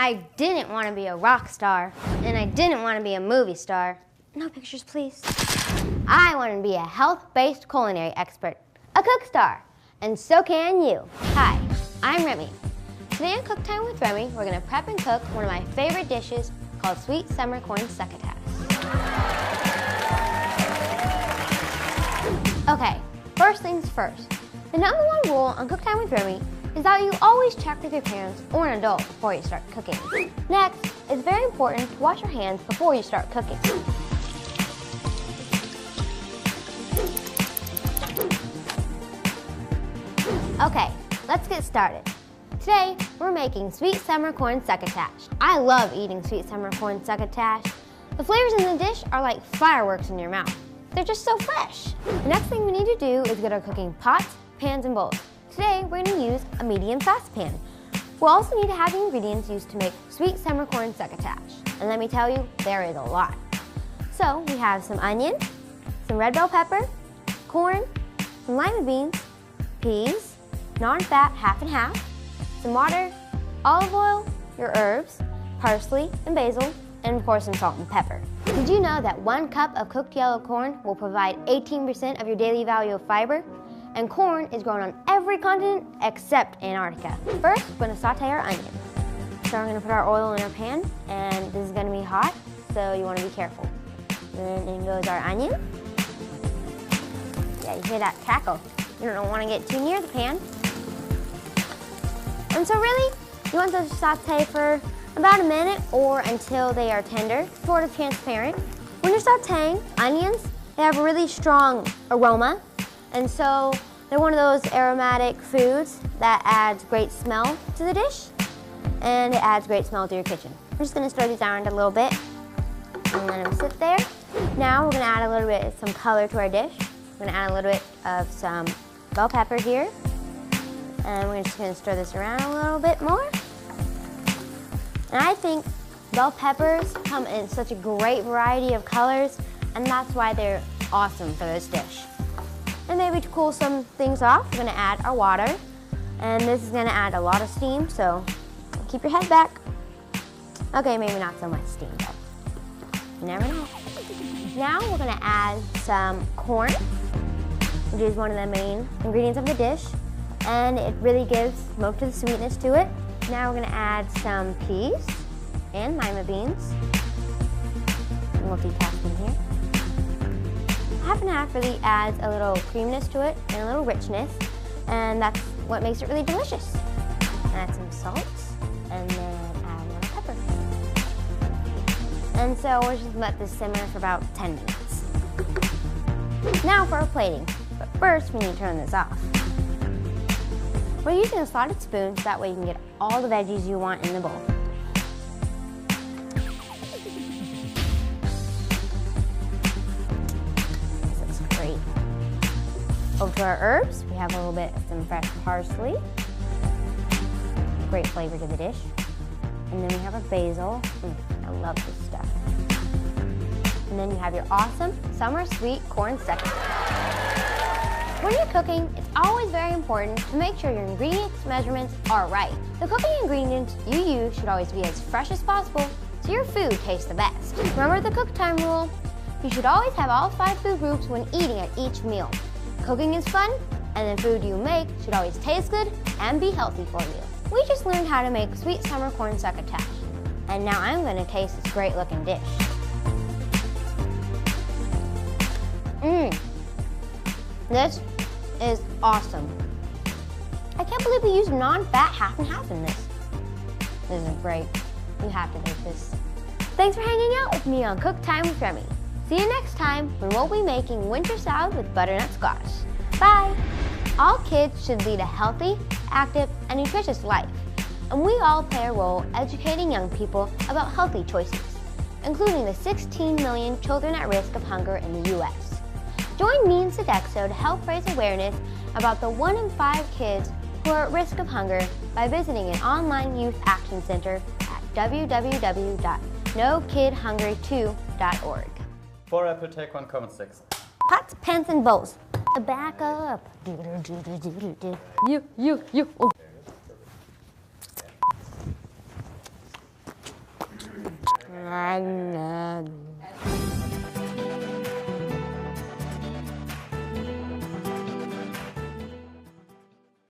I didn't want to be a rock star, and I didn't want to be a movie star. No pictures, please. I wanted to be a health-based culinary expert, a cook star, and so can you. Hi, I'm Remmi. Today on Cook Time with Remmi, we're going to prep and cook one of my favorite dishes called sweet summer corn succotash. Okay, first things first. The number one rule on Cook Time with Remmi is that you always check with your parents or an adult before you start cooking. Next, it's very important to wash your hands before you start cooking. Okay, let's get started. Today, we're making sweet summer corn succotash. I love eating sweet summer corn succotash. The flavors in the dish are like fireworks in your mouth. They're just so fresh. The next thing we need to do is get our cooking pots, pans, and bowls. Today, we're going to use a medium saucepan. We'll also need to have the ingredients used to make sweet summer corn succotash. And let me tell you, there is a lot. So, we have some onion, some red bell pepper, corn, some lima beans, peas, non-fat half and half, some water, olive oil, your herbs, parsley and basil, and of course some salt and pepper. Did you know that 1 cup of cooked yellow corn will provide 18% of your daily value of fiber? And corn is grown on every continent except Antarctica. First, we're going to saute our onion. So we're going to put our oil in our pan, and this is going to be hot, so you want to be careful. Then in goes our onion. Yeah, you hear that crackle. You don't want to get too near the pan. And so really, you want those to saute for about a minute or until they are tender, sort of transparent. When you're sauteing onions, they have a really strong aroma. And so they're one of those aromatic foods that adds great smell to the dish, and it adds great smell to your kitchen. I'm just gonna stir these around a little bit and let them sit there. Now we're gonna add a little bit of some color to our dish. We're gonna add a little bit of some bell pepper here, and we're just gonna stir this around a little bit more. And I think bell peppers come in such a great variety of colors, and that's why they're awesome for this dish. And maybe to cool some things off, we're gonna add our water. And this is gonna add a lot of steam, so keep your head back. Okay, maybe not so much steam, but you never know. Now we're gonna add some corn, which is one of the main ingredients of the dish. And it really gives most of the sweetness to it. Now we're gonna add some peas and lima beans. Multitask them here. Half and half really adds a little creaminess to it and a little richness, and that's what makes it really delicious. Add some salt, and then add a little pepper. And so we'll just let this simmer for about 10 minutes. Now for our plating, but first we need to turn this off. We're using a slotted spoon so that way you can get all the veggies you want in the bowl. Over to our herbs, we have a little bit of some fresh parsley. Great flavor to the dish. And then we have our basil. I love this stuff. And then you have your awesome summer sweet corn succotash. When you're cooking, it's always very important to make sure your ingredients measurements are right. The cooking ingredients you use should always be as fresh as possible so your food tastes the best. Remember the cook time rule? You should always have all 5 food groups when eating at each meal. Cooking is fun, and the food you make should always taste good and be healthy for you. We just learned how to make sweet summer corn succotash, and now I'm going to taste this great looking dish. This is awesome. I can't believe we used non-fat half and half in this. This is great. You have to make this. Thanks for hanging out with me on Cook Time with Remmi. See you next time when we'll be making winter salad with butternut squash. Bye! All kids should lead a healthy, active, and nutritious life. And we all play a role educating young people about healthy choices, including the 16 million children at risk of hunger in the U.S. Join me and Sodexo to help raise awareness about the 1 in 5 kids who are at risk of hunger by visiting an online youth action center at www.nokidhungry2.org. 4 apple, take 1 common 6. Pots, pans, and bowls. Back up. You.